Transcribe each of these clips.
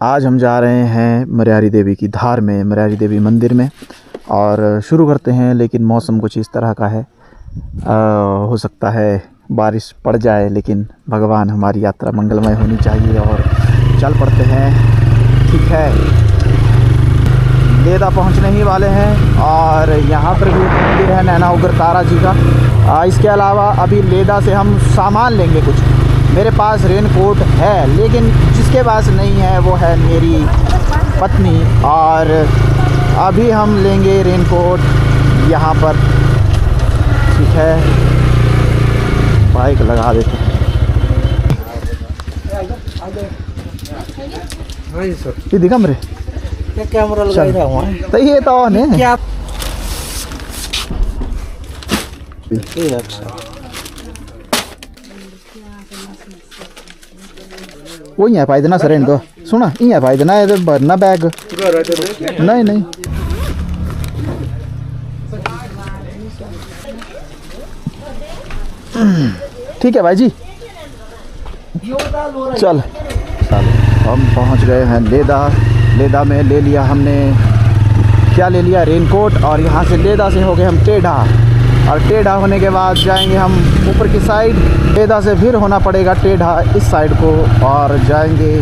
आज हम जा रहे हैं मरियारी देवी की धार में, मरियारी देवी मंदिर में, और शुरू करते हैं। लेकिन मौसम कुछ इस तरह का है, हो सकता है बारिश पड़ जाए, लेकिन भगवान हमारी यात्रा मंगलमय होनी चाहिए और चल पड़ते हैं। ठीक है, लेदा पहुंचने ही वाले हैं और यहाँ पर भी एक मंदिर है नैना उग्रतारा जी का। इसके अलावा अभी लेदा से हम सामान लेंगे कुछ। मेरे पास रेनकोट है, लेकिन जिसके पास नहीं है वो है मेरी पत्नी, और अभी हम लेंगे रेनकोट यहाँ पर। ठीक है, बाइक लगा देते हैं। ये दिखा मेरे कैमरा लगाई रहा हूँ तो ये तो ऑन है क्या? वो यहाँ पाई देना सर, तो सुना यहाँ पाई देना है, भरना बैग नहीं नहीं। ठीक है भाई जी, चल हम पहुंच गए हैं लेदा। लेदा में ले लिया हमने, क्या ले लिया, रेनकोट। और यहाँ से लेदा से हो गए हम टेढ़ा, और टेढ़ा होने के बाद जाएंगे हम ऊपर की साइड। लेदा से फिर होना पड़ेगा टेढ़ा इस साइड को, और जाएंगे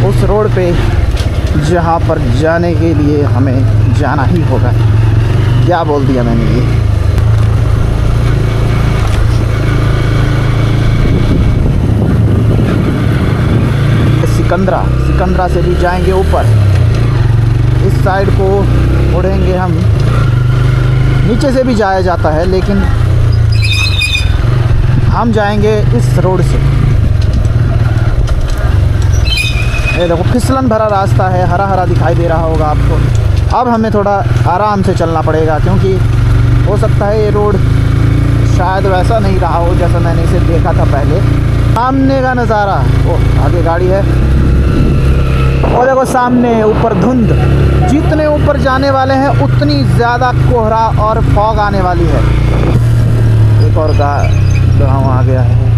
उस रोड पे जहाँ पर जाने के लिए हमें जाना ही होगा। क्या बोल दिया मैंने ये। सिकंदरा से भी जाएंगे ऊपर, इस साइड को मुड़ेंगे हम। नीचे से भी जाया जाता है, लेकिन हम जाएंगे इस रोड से। ये देखो फिसलन भरा रास्ता है, हरा हरा दिखाई दे रहा होगा आपको। अब हमें थोड़ा आराम से चलना पड़ेगा, क्योंकि हो सकता है ये रोड शायद वैसा नहीं रहा हो जैसा मैंने इसे देखा था पहले। सामने का नज़ारा, ओ आगे गाड़ी है, और देखो सामने ऊपर धुंध। जितने ऊपर जाने वाले हैं उतनी ज़्यादा कोहरा और फॉग आने वाली है। एक और गाँव आ गया है,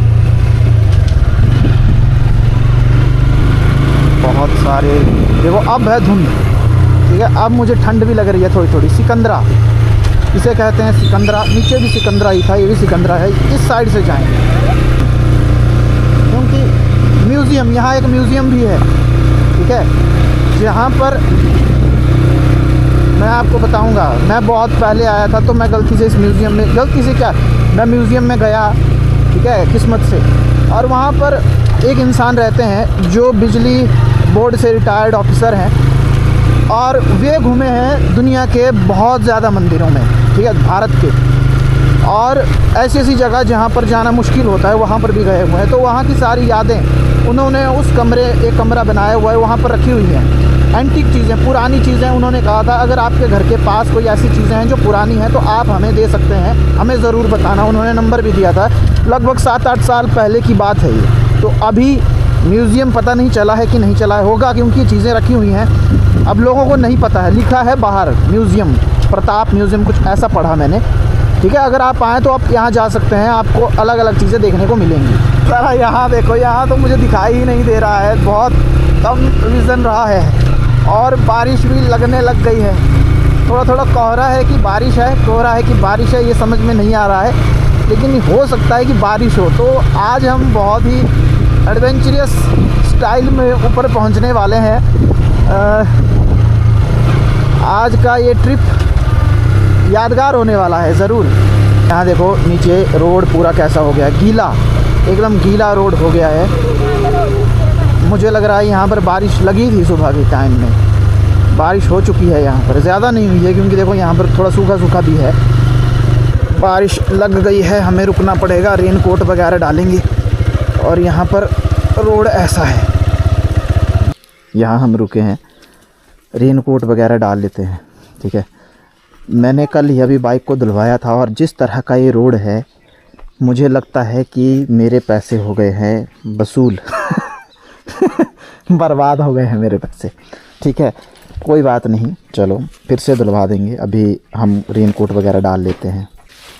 बहुत सारे। देखो अब है धुंध, ठीक है। अब मुझे ठंड भी लग रही है थोड़ी थोड़ी। सिकंदरा इसे कहते हैं, सिकंदरा। नीचे भी सिकंदरा ही था, ये भी सिकंदरा है। इस साइड से जाएंगे, क्योंकि म्यूज़ियम, यहाँ एक म्यूज़ियम भी है, ठीक है, जहाँ पर मैं आपको बताऊंगा। मैं बहुत पहले आया था, तो मैं गलती से इस म्यूज़ियम में, गलती से क्या, मैं म्यूज़ियम में गया, ठीक है, किस्मत से। और वहाँ पर एक इंसान रहते हैं जो बिजली बोर्ड से रिटायर्ड ऑफिसर हैं, और वे घूमे हैं दुनिया के बहुत ज़्यादा मंदिरों में, ठीक है, भारत के। और ऐसी ऐसी जगह जहाँ पर जाना मुश्किल होता है, वहाँ पर भी गए हुए हैं। तो वहाँ की सारी यादें उन्होंने उस कमरे, एक कमरा बनाया हुआ है, वहाँ पर रखी हुई हैं। एंटीक चीज़ें, पुरानी चीज़ें। उन्होंने कहा था अगर आपके घर के पास कोई ऐसी चीज़ें हैं जो पुरानी हैं, तो आप हमें दे सकते हैं, हमें ज़रूर बताना। उन्होंने नंबर भी दिया था। लगभग 7-8 साल पहले की बात है ये। तो अभी म्यूज़ियम पता नहीं चला है कि नहीं चला है, होगा, क्योंकि चीज़ें रखी हुई हैं। अब लोगों को नहीं पता है, लिखा है बाहर म्यूज़ियम, प्रताप म्यूज़ियम, कुछ ऐसा पढ़ा मैंने, ठीक है। अगर आप आएँ तो आप यहाँ जा सकते हैं, आपको अलग अलग चीज़ें देखने को मिलेंगी। सारा यहाँ देखो, यहाँ तो मुझे दिखाई ही नहीं दे रहा है, बहुत कम विज़न रहा है, और बारिश भी लगने लग गई है। थोड़ा थोड़ा कोहरा है कि बारिश है, कोहरा है कि बारिश है, ये समझ में नहीं आ रहा है, लेकिन हो सकता है कि बारिश हो। तो आज हम बहुत ही एडवेंचरस स्टाइल में ऊपर पहुँचने वाले हैं। आज का ये ट्रिप यादगार होने वाला है ज़रूर। यहाँ देखो नीचे रोड पूरा कैसा हो गया है, गीला, एकदम गीला रोड हो गया है। मुझे लग रहा है यहाँ पर बारिश लगी थी सुबह के टाइम में, बारिश हो चुकी है। यहाँ पर ज़्यादा नहीं हुई है, क्योंकि देखो यहाँ पर थोड़ा सूखा सूखा भी है। बारिश लग गई है, हमें रुकना पड़ेगा, रेनकोट वगैरह डालेंगे। और यहाँ पर रोड ऐसा है, यहाँ हम रुके हैं, रेनकोट वगैरह डाल लेते हैं, ठीक है। मैंने कल ही अभी बाइक को धुलवाया था, और जिस तरह का ये रोड है, मुझे लगता है कि मेरे पैसे हो गए हैं वसूल बर्बाद हो गए हैं मेरे पैसे, ठीक है। कोई बात नहीं, चलो फिर से धुलवा देंगे। अभी हम रेनकोट वगैरह डाल लेते हैं।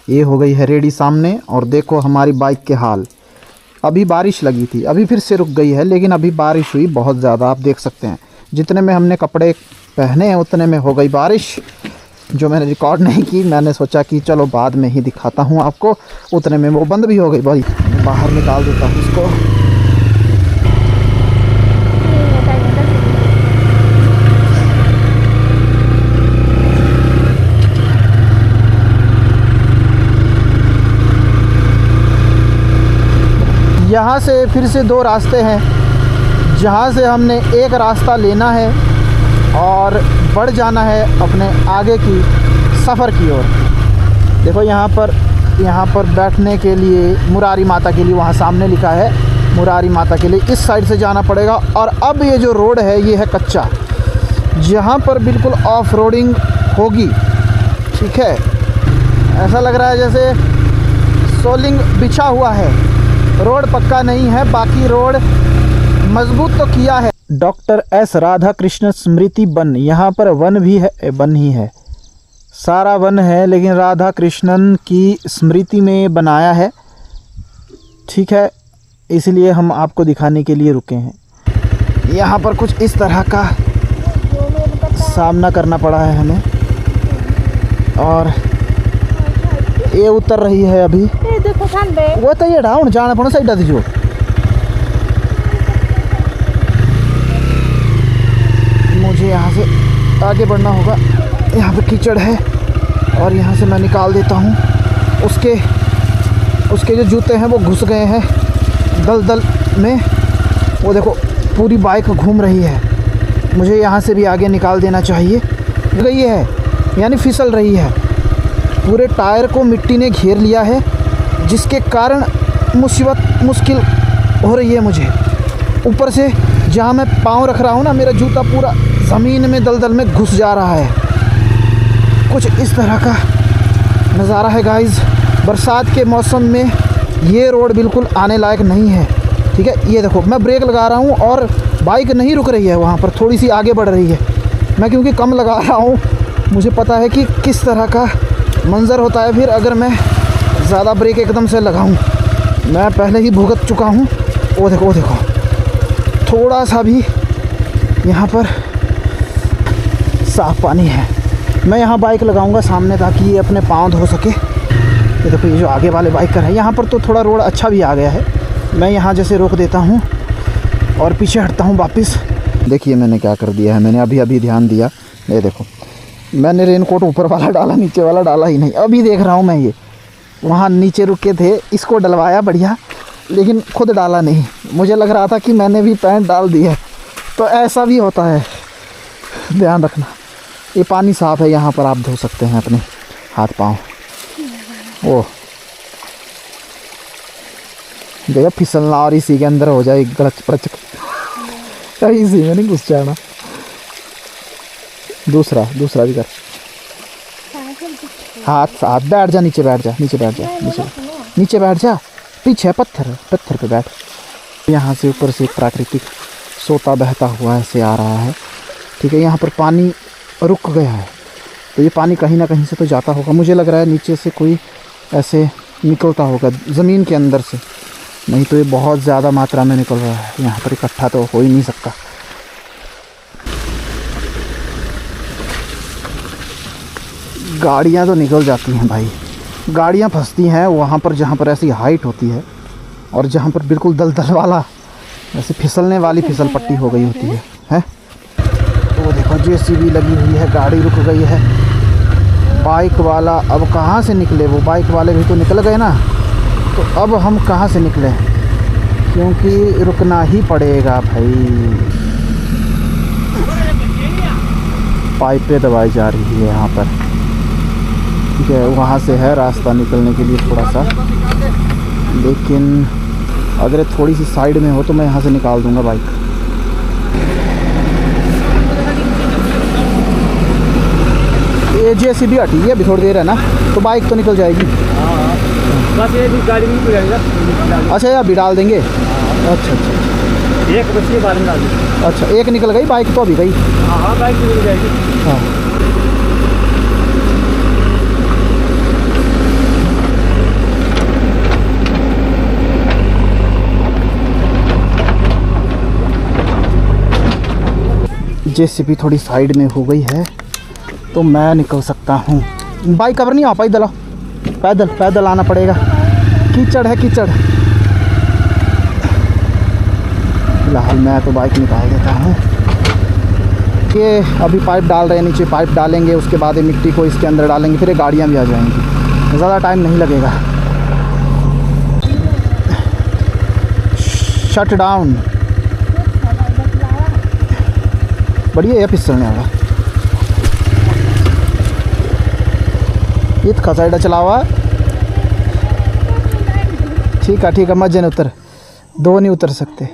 ये हो गई है रेडी सामने, और देखो हमारी बाइक के हाल, अभी बारिश लगी थी, अभी फिर से रुक गई है, लेकिन अभी बारिश हुई बहुत ज़्यादा। आप देख सकते हैं जितने में हमने कपड़े पहने हैं उतने में हो गई बारिश, जो मैंने रिकॉर्ड नहीं की। मैंने सोचा कि चलो बाद में ही दिखाता हूँ आपको, उतने में वो बंद भी हो गई। भाई बाहर निकाल देता हूँ इसको। यहाँ से फिर से दो रास्ते हैं, जहाँ से हमने एक रास्ता लेना है और बढ़ जाना है अपने आगे की सफ़र की ओर। देखो यहाँ पर बैठने के लिए मुरारी माता के लिए वहाँ सामने लिखा है मुरारी माता के लिए, इस साइड से जाना पड़ेगा। और अब ये जो रोड है ये है कच्चा, जहाँ पर बिल्कुल ऑफ रोडिंग होगी। ठीक है, ऐसा लग रहा है जैसे सोलिंग बिछा हुआ है, रोड पक्का नहीं है, बाकी रोड मजबूत तो किया है। डॉक्टर एस राधा कृष्ण स्मृति वन, यहाँ पर वन भी है, वन ही है, सारा वन है, लेकिन राधा कृष्णन की स्मृति में बनाया है। ठीक है, इसलिए हम आपको दिखाने के लिए रुके हैं। यहाँ पर कुछ इस तरह का सामना करना पड़ा है हमें, और ये उतर रही है अभी। वो तो ये डाउन जाना पड़ा साइड जो मुझे यहाँ से आगे बढ़ना होगा। यहाँ पे कीचड़ है और यहाँ से मैं निकाल देता हूँ। उसके जो जूते हैं वो घुस गए हैं दलदल में। वो देखो पूरी बाइक घूम रही है, मुझे यहाँ से भी आगे निकाल देना चाहिए। गई है यानी फिसल रही है, पूरे टायर को मिट्टी ने घेर लिया है, जिसके कारण मुश्किल हो रही है मुझे। ऊपर से जहाँ मैं पाँव रख रहा हूँ ना, मेरा जूता पूरा ज़मीन में दलदल में घुस जा रहा है। कुछ इस तरह का नज़ारा है गाइस। बरसात के मौसम में ये रोड बिल्कुल आने लायक नहीं है। ठीक है, ये देखो मैं ब्रेक लगा रहा हूँ और बाइक नहीं रुक रही है, वहाँ पर थोड़ी सी आगे बढ़ रही है। मैं क्योंकि कम लगा रहा हूँ, मुझे पता है कि किस तरह का मंज़र होता है फिर अगर मैं ज़्यादा ब्रेक एकदम से लगाऊं। मैं पहले ही भुगत चुका हूं। वो देखो थोड़ा सा भी यहाँ पर साफ़ पानी है। मैं यहाँ बाइक लगाऊंगा सामने ताकि ये अपने पाँव धो सके। ये देखो ये जो आगे वाले बाइकर है, यहाँ पर तो थोड़ा रोड अच्छा भी आ गया है। मैं यहाँ जैसे रोक देता हूँ और पीछे हटता हूँ वापस। देखिए मैंने क्या कर दिया है, मैंने अभी ध्यान दिया। ये देखो मैंने रेनकोट ऊपर वाला डाला, नीचे वाला डाला ही नहीं। अभी देख रहा हूँ मैं, ये वहाँ नीचे रुके थे, इसको डलवाया बढ़िया, लेकिन खुद डाला नहीं। मुझे लग रहा था कि मैंने भी पैंट डाल दी है। तो ऐसा भी होता है, ध्यान रखना। ये पानी साफ़ है, यहाँ पर आप धो सकते हैं अपने हाथ पाँव। ओ देखो फिसलना और इसी के अंदर हो जाए गड़च पड़च, इसी में नहीं घुस जाना। दूसरा भी कर। हाथ बैठ जा, नीचे बैठ जा, नीचे बैठ जा। पीछे पत्थर पे बैठ। यहाँ से ऊपर से प्राकृतिक सोता बहता हुआ ऐसे आ रहा है। ठीक है, यहाँ पर पानी रुक गया है, तो ये पानी कहीं ना कहीं से तो जाता होगा। मुझे लग रहा है नीचे से कोई ऐसे निकलता होगा ज़मीन के अंदर से, नहीं तो ये बहुत ज़्यादा मात्रा में निकल रहा है। यहाँ पर इकट्ठा तो हो ही नहीं सकता। गाड़ियाँ तो निकल जाती हैं भाई, गाड़ियाँ फंसती हैं वहाँ पर जहाँ पर ऐसी हाइट होती है, और जहाँ पर बिल्कुल दलदल वाला ऐसे फिसलने वाली फिसल पट्टी हो गई होती है, हैं? तो वो देखो जेसीबी लगी हुई है, गाड़ी रुक गई है। बाइक वाला अब कहाँ से निकले? वो बाइक वाले भी तो निकल गए ना, तो अब हम कहाँ से निकले? क्योंकि रुकना ही पड़ेगा भाई। पाइपें दबाई जा रही है यहाँ पर। ठीक है, वहाँ से है रास्ता निकलने के लिए थोड़ा सा, लेकिन अगर थोड़ी सी साइड में हो तो मैं यहाँ से निकाल दूँगा बाइक। ये जेसीबी हटी है, अभी थोड़ी देर है ना, तो बाइक तो निकल जाएगी। बस ये भी गाड़ी में निकल जाएगा। अच्छा, ये अभी डाल देंगे। अच्छा, एक बच्चे बाद में डाल देंगे। अच्छा, एक निकल गई, बाइक तो अभी गई। हाँ, बाइक निकल जाएगी। हाँ, जेसीबी थोड़ी साइड में हो गई है तो मैं निकल सकता हूँ। बाइक कवर नहीं आ पाई, दला पैदल पैदल आना पड़ेगा। कीचड़ है कीचड़। फिलहाल मैं तो बाइक निकाल देता हूँ। ये अभी पाइप डाल रहे हैं, नीचे पाइप डालेंगे, उसके बाद ये मिट्टी को इसके अंदर डालेंगे, फिर ये गाड़ियाँ भी आ जाएंगी, ज़्यादा टाइम नहीं लगेगा। Shut down. बढ़िया है फिसलने वाला। ये खसाइडा चला हुआ। ठीक है मजे न उतर, दो नहीं उतर सकते।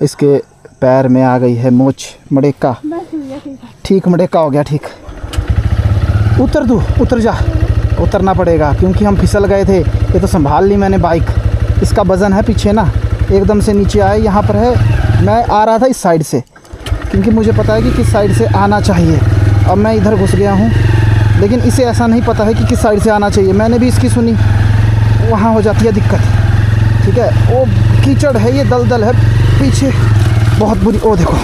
इसके पैर में आ गई है मोच, मड़ेका। ठीक, मड़ेका हो गया ठीक। उतर दो, उतर जा। उतरना पड़ेगा क्योंकि हम फिसल गए थे। ये तो संभाल ली मैंने बाइक, इसका वज़न है पीछे ना, एकदम से नीचे आए। यहाँ पर है, मैं आ रहा था इस साइड से क्योंकि मुझे पता है कि किस साइड से आना चाहिए। अब मैं इधर घुस गया हूँ, लेकिन इसे ऐसा नहीं पता है कि किस साइड से आना चाहिए। मैंने भी इसकी सुनी, वहाँ हो जाती है दिक्कत। ठीक है, वो कीचड़ है, ये दलदल है पीछे बहुत बुरी। ओ देखो,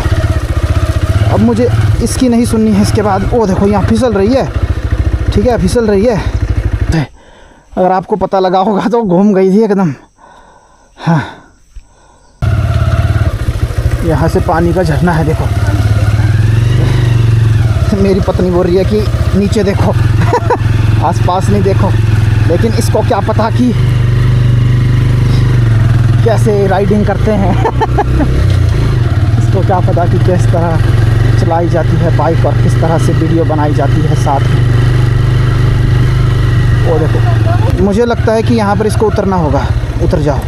अब मुझे इसकी नहीं सुननी है इसके बाद। ओ देखो यहाँ फिसल रही है। ठीक है, फिसल रही है। अगर आपको पता लगा होगा तो घूम गई थी एकदम। हाँ, यहाँ से पानी का झरना है देखो। मेरी पत्नी बोल रही है कि नीचे देखो आसपास नहीं देखो, लेकिन इसको क्या पता कि कैसे राइडिंग करते हैं इसको क्या पता कि किस तरह चलाई जाती है बाइक और किस तरह से वीडियो बनाई जाती है साथ में। वो देखो, मुझे लगता है कि यहाँ पर इसको उतरना होगा। उतर जाओ,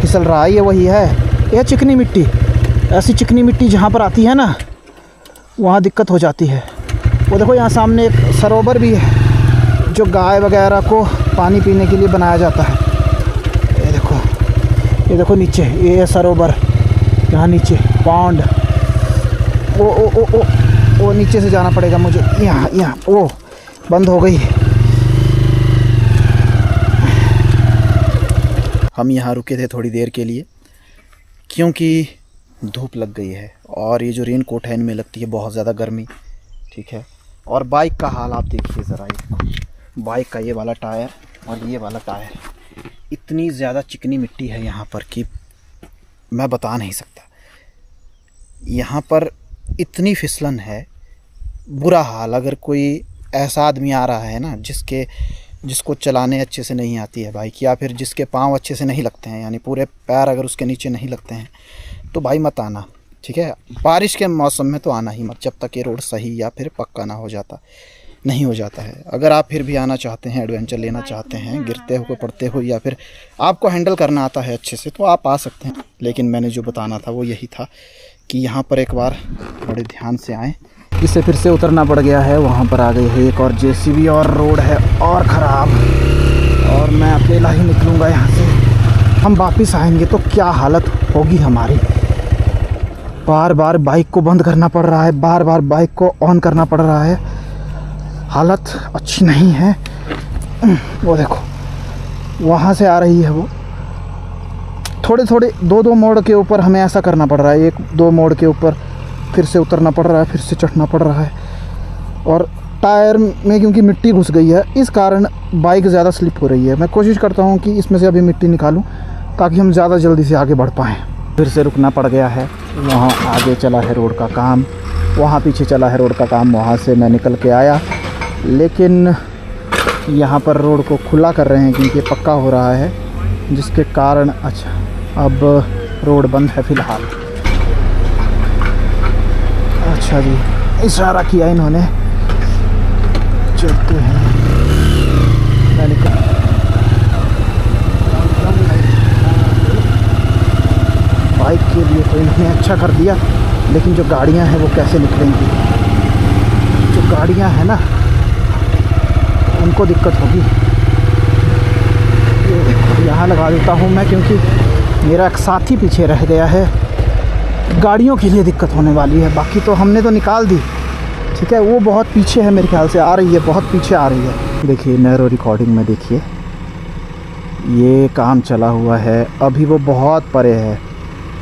फिसल रहा है। ये वही है, यह चिकनी मिट्टी। ऐसी चिकनी मिट्टी जहाँ पर आती है ना, वहाँ दिक्कत हो जाती है। वो देखो यहाँ सामने एक सरोवर भी है जो गाय वगैरह को पानी पीने के लिए बनाया जाता है। ये देखो नीचे, ये सरोवर, यहाँ नीचे पॉन्ड। ओ नीचे से जाना पड़ेगा मुझे। यहाँ ओ बंद हो गई। हम यहाँ रुके थे थोड़ी देर के लिए क्योंकि धूप लग गई है और ये जो रेन कोट है इनमें लगती है बहुत ज़्यादा गर्मी। ठीक है, और बाइक का हाल आप देखिए ज़रा। ये बाइक का ये वाला टायर और ये वाला टायर, इतनी ज़्यादा चिकनी मिट्टी है यहाँ पर कि मैं बता नहीं सकता। यहाँ पर इतनी फिसलन है, बुरा हाल। अगर कोई ऐसा आदमी आ रहा है ना जिसको चलाने अच्छे से नहीं आती है बाइक, या फिर जिसके पाँव अच्छे से नहीं लगते हैं, यानी पूरे पैर अगर उसके नीचे नहीं लगते हैं, तो भाई मत आना। ठीक है, बारिश के मौसम में तो आना ही मत, जब तक ये रोड सही या फिर पक्का ना हो जाता नहीं हो जाता है। अगर आप फिर भी आना चाहते हैं, एडवेंचर लेना चाहते हैं, गिरते हो पड़ते हो, या फिर आपको हैंडल करना आता है अच्छे से, तो आप आ सकते हैं। लेकिन मैंने जो बताना था वो यही था कि यहाँ पर एक बार बड़े ध्यान से आएँ। इसे फिर से उतरना पड़ गया है। वहाँ पर आ गई है एक और जेसीबी और रोड है और ख़राब, और मैं अकेला ही निकलूँगा यहाँ से। हम वापस आएंगे तो क्या हालत होगी हमारी। बार बार बाइक को बंद करना पड़ रहा है, बार बार बाइक को ऑन करना पड़ रहा है। हालत अच्छी नहीं है। वो देखो वहाँ से आ रही है वो। थोड़े थोड़े दो मोड़ के ऊपर हमें ऐसा करना पड़ रहा है। एक दो मोड़ के ऊपर फिर से उतरना पड़ रहा है, फिर से चढ़ना पड़ रहा है। और टायर में क्योंकि मिट्टी घुस गई है, इस कारण बाइक ज़्यादा स्लिप हो रही है। मैं कोशिश करता हूँ कि इसमें से अभी मिट्टी निकालूँ ताकि हम ज़्यादा जल्दी से आगे बढ़ पाएँ। फिर से रुकना पड़ गया है। वहाँ आगे चला है रोड का काम, वहाँ पीछे चला है रोड का काम। वहाँ से मैं निकल के आया, लेकिन यहाँ पर रोड को खुला कर रहे हैं क्योंकि पक्का हो रहा है, जिसके कारण अच्छा अब रोड बंद है फ़िलहाल। अच्छा जी, इशारा किया इन्होंने, चलते हैं। बाइक के लिए तो इन्होंने अच्छा कर दिया, लेकिन जो गाड़ियां हैं वो कैसे निकलेंगी। जो गाड़ियां हैं ना उनको दिक्कत होगी। यहाँ लगा देता हूँ मैं क्योंकि मेरा एक साथी पीछे रह गया है। गाड़ियों के लिए दिक्कत होने वाली है, बाकी तो हमने तो निकाल दी। ठीक है, वो बहुत पीछे है, मेरे ख्याल से आ रही है, बहुत पीछे आ रही है। देखिए नैरो रिकॉर्डिंग में देखिए, ये काम चला हुआ है, अभी वो बहुत परे है।